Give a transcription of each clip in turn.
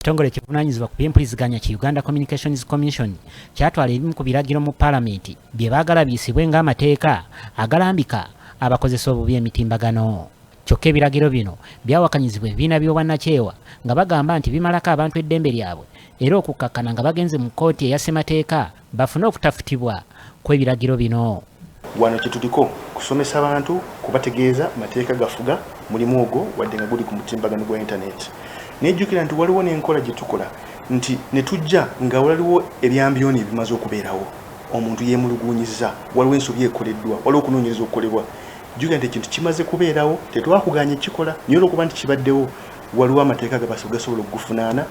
Kitongole kivunaanyizibwa ku by'empuliziganya ki Uganda Communications Commission kyatwala ebimu ku biragiro mu Paalamenti bye baagala biisibwe ng'amateeka agalambika abakozesa obubi emitimbagano. Kyokka ebiragiro bino byawakanyizibwa ebibiina by'obwannakyewa nga bagamba nti bimalako abantu eddembe lyabwe era okukkakkana nga bagenze mu kkooti eya ssemateeka bafune okutafutibwa kw'ebiragiro bino. Wano kituliko kusomesa abantu kubategeeza mateeka gafuga mulimu ogwo wadde nga guli ku mutimbagano gwa internet. Nejjukira nti waliwo n'enkola gye tukola nti ne tujja nga waliwo ebyambyoni ebimaze okubeerawo omuntu yeemuluguunyiza waliwo ensobi ekoleddwa waliwo okunoonyereza okukolebwa jjukira nti ekintu kimaze kubeerawo tetwakuganya ekikola naye olw'okuba nti kibaddewo waliwo amateeka gasobola okugufunaana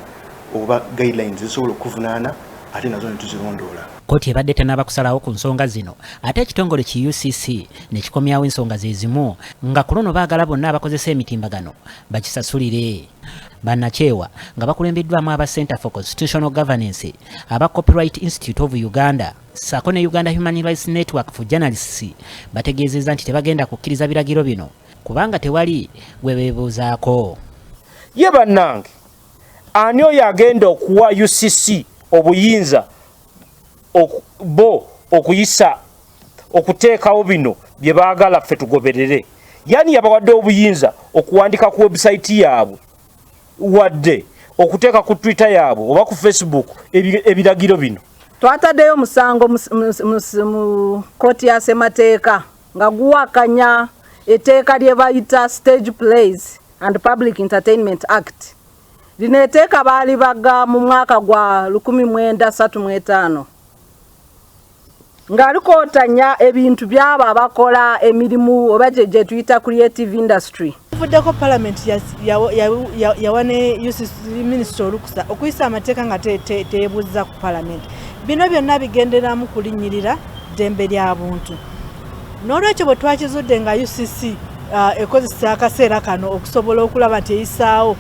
oba guidelines zisobola okuvunaana ate nazo ne tuzirondoola. Kkooti ebadde tennaba kusalawo ku nsonga zino ate ekitongole ki UCC ne kikomyawo ensonga ze zimu nga ku luno baagala bonna abakozesa emitimbagano bakisasulire. Bannakyewa nga bakulembeddwamu aba Center for Constitutional Governance, aba Copyright Institute of Uganda ssaako ne Uganda Human Rights Network for Journalists bategeezezza nti tebagenda kukkiriza biragiro bino kubanga tewali gwe beebuuzaako. Ye bannange, ani oyo agenda okuwa UCC obuyinza bo okuyisa okuteekawo bino bye baagala ffe tugoberere? Yani yabawadde obuyinza okuwandika ku website yaabwe wadde okuteeka ku Twitter yaabwe oba ku Facebook ebiragiro bino? Twataddeyo musango mu kkooti ya ssemateeka nga guwakanya etteeka lye bayita Stage Plays and Public Entertainment Act. Lino etteeka baali baga mu mwaka gwa 1935 nga likootanya ebintu byabo abakola emirimu oba gye tuyita creative industry. Tuvuddeko Parliament yawane UCC Minister olukusa okuyisa amateeka nga teebuuza ku Parliament. Bino byonna bigenderamu kulinnyirira ddembe ly'abuntu. N'olwekyo bwe twakizudde nga UCC ekozesa akaseera kano okusobola okulaba nti eyisaawo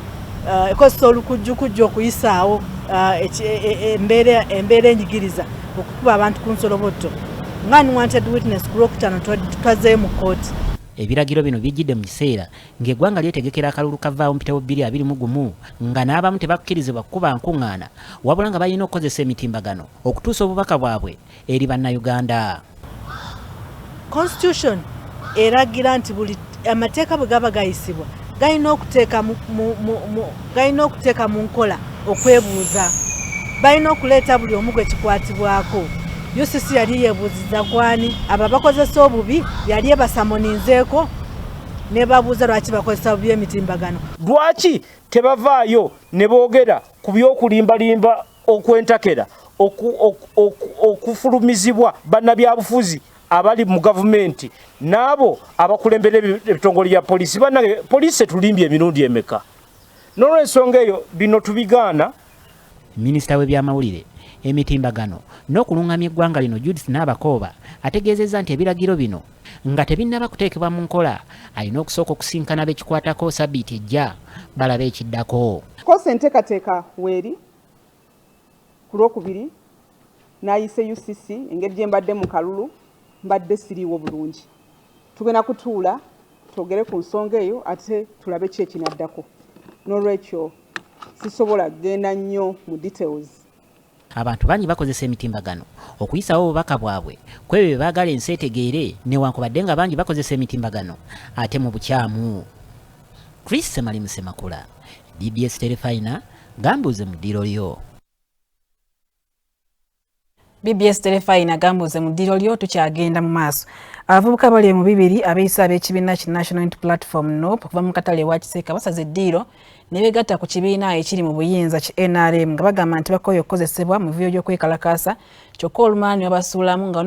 ekozesa olukujjukujju okuyisaawo embeera enyigiriza okukuba abantu ku nsolobotto nga unwanted witness ku Lwokutaano twazeeyo mu kkooti. Ebiragiro bino bijjidde mu kiseera ng'eggwanga lyetegekera akalulu kavaawo mu Peter 2021 nga n'abamu tebakkirizibwa kukuba nkuŋŋaana wabula nga balina okukozesa emitimbagano okutuusa obubaka bwabwe eri bannayuganda. Constitution eragira nti buli amateeka bwe gaba gayisibwa galina okuteeka mu nkola okwebuuza, balina okuleeta buli omu gwe kikwatibwako. UCC yali yeebuuziza gwani abo abakozesa obubi yali ebasamoninzeeko ne babuuza lwaki bakozesa bubi emitimbagano. Lwaki tebavaayo ne boogera ku by'okulimbalimba okwentakera okufulumizibwa bannabyabufuzi abali mu gavumenti n'abo abakulembera ebitongole bya poliisi? Bannange, poliisi etulimbye emirundi emeka? N'olw'ensonga eyo bino tubigaana. Minisita w'ebyamawulire, emitimbagano n'okulungamya eggwanga lino Judith Nabakooba ategeezezza nti ebiragiro bino nga tebinnaba kuteekebwa mu nkola alina okusooka okusinkana bekikwatako sabbiiti ejja balabe ekiddako. Kkosi enteekateeka weeri ku Lwokubiri n'ayise UCC engeri gye mbadde mu kalulu mbadde siriiwo bulungi. Tugenda kutuula twogere ku nsonga eyo ate tulabe ki ekinaddako. N'olwekyo sisobola kugenda nnyo mu details. Abantu bangi bakozesa emitimbagano okuyisawo obubaka bwabwe ku ebyo bye baagala ensi etegeere newankubadde nga bangi bakozesa emitimbagano ate mu bukyamu. Chris Semali Musemakula, BBS Terefayina, gambuuze mu ddiiro lyo. BBS Terefayina gambuuze mu ddiiro lyo, tukyagenda mu maaso. Abavubuka bali mu bibiri abeeyisa ab'ekibiina ki National Unity Platform NUP okuva mu katale ewa Kiseeka basaze eddiiro ne beegatta ku kibiina ekiri mu buyinza ki NRM nga bagamba nti bakooye okukozesebwa mu viyo gy'okwekalakaasa kyokka olumaani babasuulamu nga